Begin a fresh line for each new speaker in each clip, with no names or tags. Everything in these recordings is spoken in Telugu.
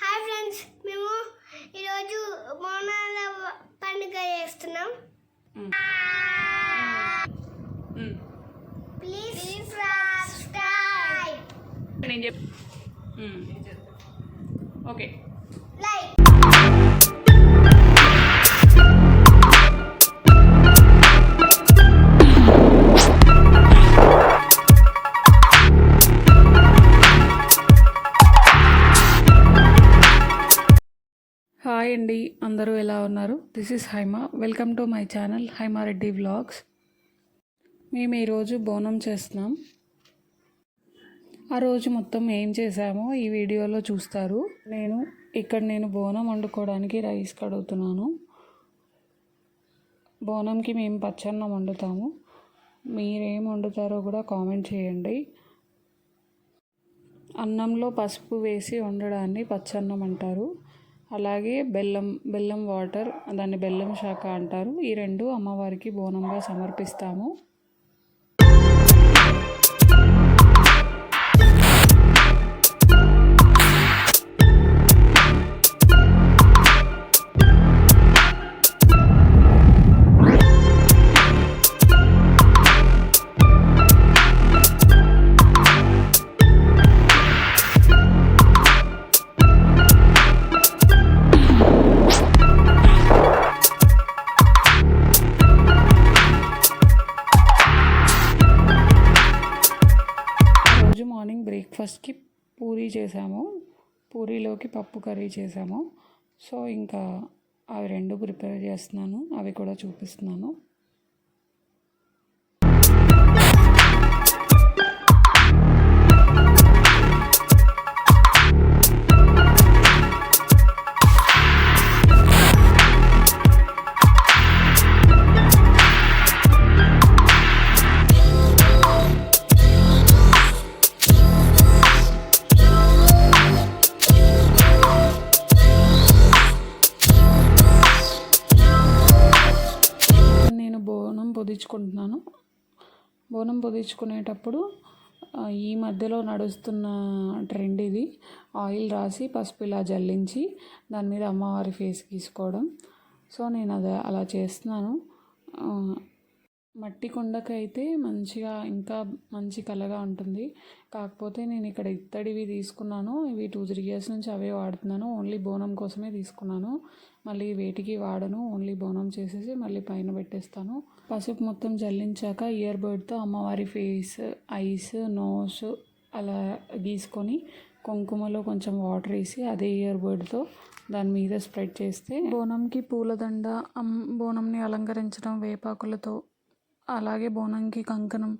హాయ్ ఫ్రెండ్స్, మేము ఈరోజు బోనాల పండుగ చేస్తున్నాం. Please subscribe.
నేను చెప్ ఓకే.
లైక్.
హాయ్ అండి, అందరూ ఎలా ఉన్నారు? This is Haima. Welcome to my channel Haima Reddy vlogs. మేము ఈరోజు బోనం చేస్తున్నాం. ఆ రోజు మొత్తం ఏం చేసామో ఈ వీడియోలో చూస్తారు. నేను బోనం వండుకోవడానికి రైస్ కడుగుతున్నాను. బోనంకి మేము పచ్చన్నం వండుతాము. మీరేం వండుతారో కూడా కామెంట్ చేయండి. అన్నంలో పసుపు వేసి వండడాన్ని పచ్చన్నం అంటారు. అలాగే బెల్లం వాటర్, దాన్ని బెల్లం శాఖ అంటారు. ఈ రెండు అమ్మవారికి బోనంగా సమర్పిస్తాము. మార్నింగ్ బ్రేక్ఫాస్ట్కి పూరీ చేసాము. పూరీలోకి పప్పు కర్రీ చేసాము. సో ఇంకా అవి రెండు ప్రిపేర్ చేస్తున్నాను, అవి కూడా చూపిస్తున్నాను. బోనం పొదించుకునేటప్పుడు ఈ మధ్యలో నడుస్తున్న ట్రెండ్ ఇది. ఆయిల్ రాసి పసుపు ఇలా జల్లించి దాని మీద అమ్మవారి ఫేస్ గీసుకోవడం. సో నేను అలా చేస్తున్నాను. మట్టి కుండకైతే మంచిగా ఇంకా మంచి కలగా ఉంటుంది. కాకపోతే నేను ఇక్కడ ఇత్తడివి తీసుకున్నాను. ఇవి 2-3 years నుంచి అవే వాడుతున్నాను. ఓన్లీ బోనం కోసమే తీసుకున్నాను. మళ్ళీ వేటికి వాడను. ఓన్లీ బోనం చేసేసి మళ్ళీ పైన పెట్టేస్తాను. పసుపు మొత్తం జల్లించాక ఇయర్ బడ్తో అమ్మవారి ఫేస్, ఐస్, నోస్ అలా గీసుకొని కుంకుమలో కొంచెం వాటర్ వేసి అదే ఇయర్ బడ్తో దాని మీద స్ప్రెడ్ చేస్తే బోనంకి పూలదండ, బోనంని అలంకరించడం వేపాకులతో, అలాగే బోనంకి కంకణం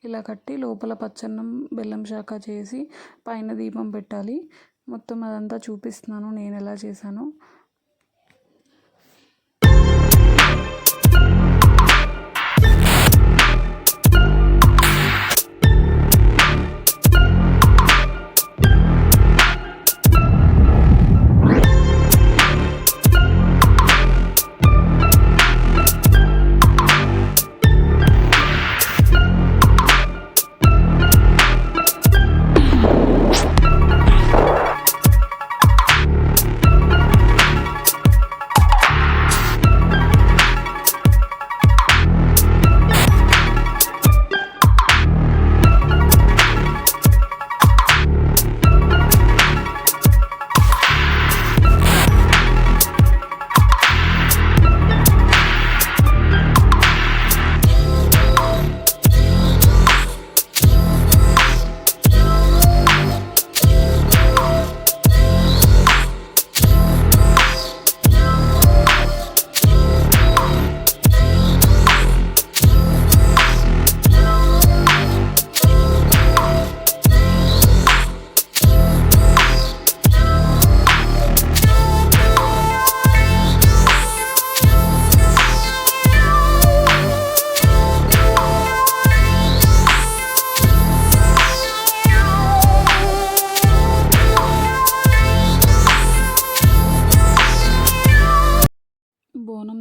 ఇలా కట్టి లోపల పచ్చన్నం బెల్లం శాఖ చేసి పైన దీపం పెట్టాలి. మొత్తం అదంతా చూపిస్తున్నాను నేను ఎలా చేశాను.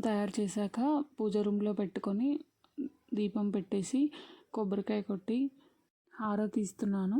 తయారు చేశాక పూజ రూమ్లో పెట్టుకొని దీపం పెట్టేసి కొబ్బరికాయ కొట్టి హారతి ఇస్తున్నాను.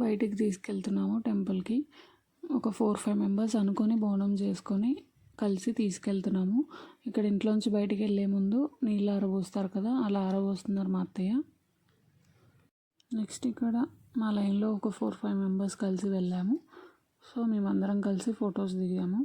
బయటికి తీసుకెళ్తున్నాము టెంపుల్కి. ఒక 4-5 మెంబర్స్ అనుకొని బోనం చేసుకొని కలిసి తీసుకెళ్తున్నాము. ఇక్కడ ఇంట్లోంచి బయటికి వెళ్ళే ముందు నీళ్ళు ఆరబోస్తారు కదా, అలా ఆరబోస్తున్నారు మా అత్తయ్య. నెక్స్ట్ ఇక్కడ మా లైన్లో ఒక 4-5 మెంబర్స్ కలిసి వెళ్ళాము. సో మేమందరం కలిసి ఫొటోస్ దిగాము.